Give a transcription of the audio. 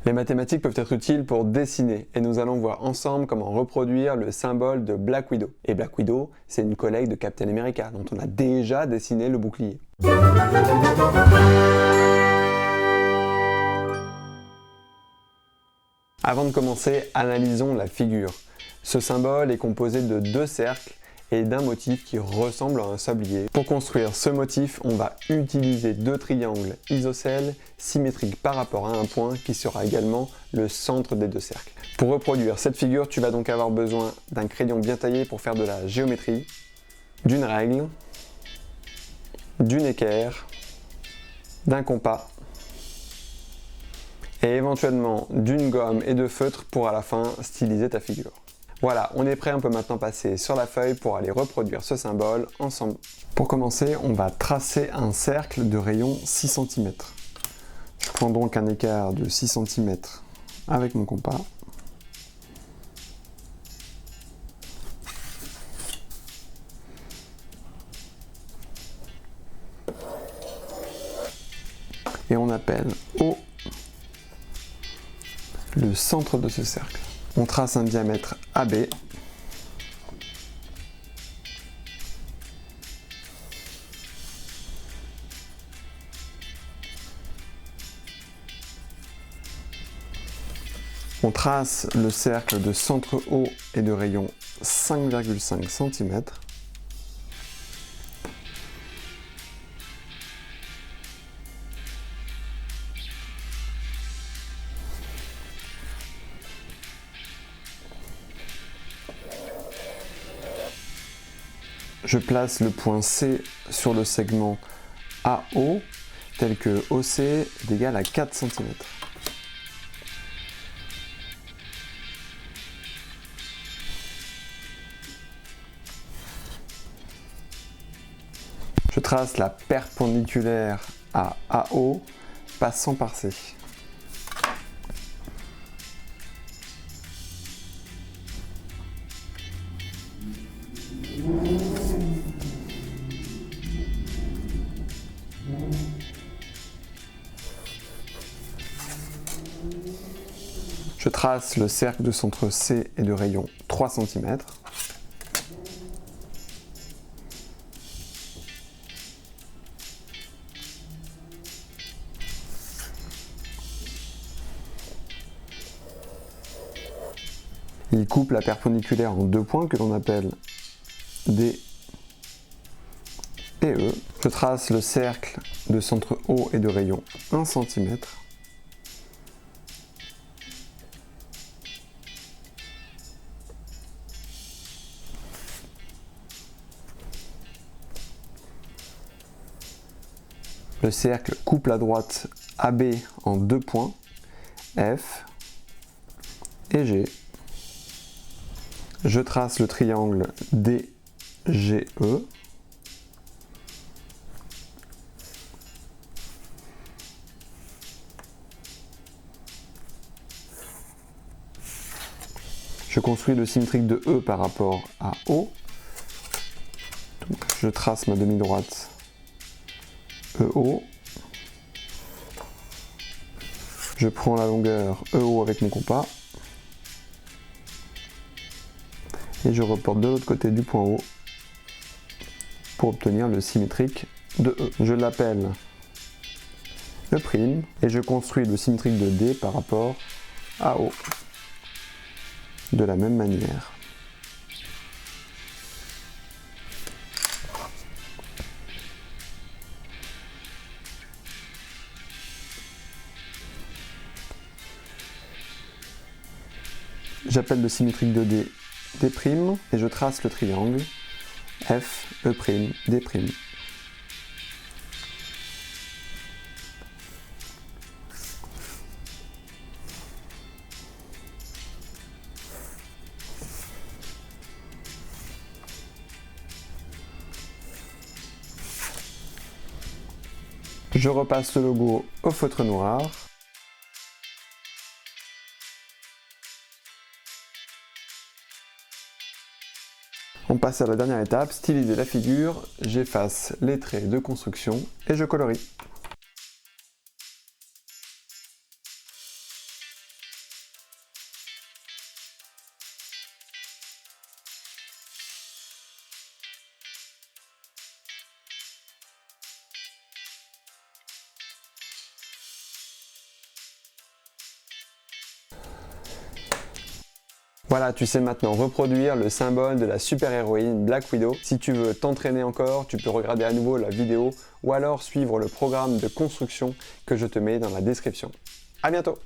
Les mathématiques peuvent être utiles pour dessiner et nous allons voir ensemble comment reproduire le symbole de Black Widow. Et Black Widow, c'est une collègue de Captain America dont on a déjà dessiné le bouclier. Avant de commencer, analysons la figure. Ce symbole est composé de deux cercles et d'un motif qui ressemble à un sablier. Pour construire ce motif, on va utiliser deux triangles isocèles symétriques par rapport à un point qui sera également le centre des deux cercles. Pour reproduire cette figure, tu vas donc avoir besoin d'un crayon bien taillé pour faire de la géométrie, d'une règle, d'une équerre, d'un compas et éventuellement d'une gomme et de feutre pour à la fin styliser ta figure. Voilà, on est prêt, on peut maintenant passer sur la feuille pour aller reproduire ce symbole ensemble. Pour commencer, on va tracer un cercle de rayon 6 cm. Je prends donc un écart de 6 cm avec mon compas. Et on appelle O le centre de ce cercle. On trace un diamètre AB. On trace le cercle de centre O et de rayon 5,5 cm. Je place le point C sur le segment AO, tel que OC est égal à 4 cm. Je trace la perpendiculaire à AO, passant par C. Je trace le cercle de centre C et de rayon 3 cm. Il coupe la perpendiculaire en deux points que l'on appelle D et E. Je trace le cercle de centre O et de rayon 1 cm. Le cercle coupe la droite AB en deux points, F et G. Je trace le triangle DGE. Je construis le symétrique de E par rapport à O. Donc, je trace ma demi-droite EO. Je prends la longueur EO avec mon compas. Et je reporte de l'autre côté du point O pour obtenir le symétrique de E. Je l'appelle E', et je construis le symétrique de D par rapport à O. De la même manière. J'appelle le symétrique de D D' et je trace le triangle F, E', D'. Je repasse le logo au feutre noir. On passe à la dernière étape, styliser la figure. J'efface les traits de construction et je colorie. Voilà, tu sais maintenant reproduire le symbole de la super-héroïne Black Widow. Si tu veux t'entraîner encore, tu peux regarder à nouveau la vidéo ou alors suivre le programme de construction que je te mets dans la description. À bientôt!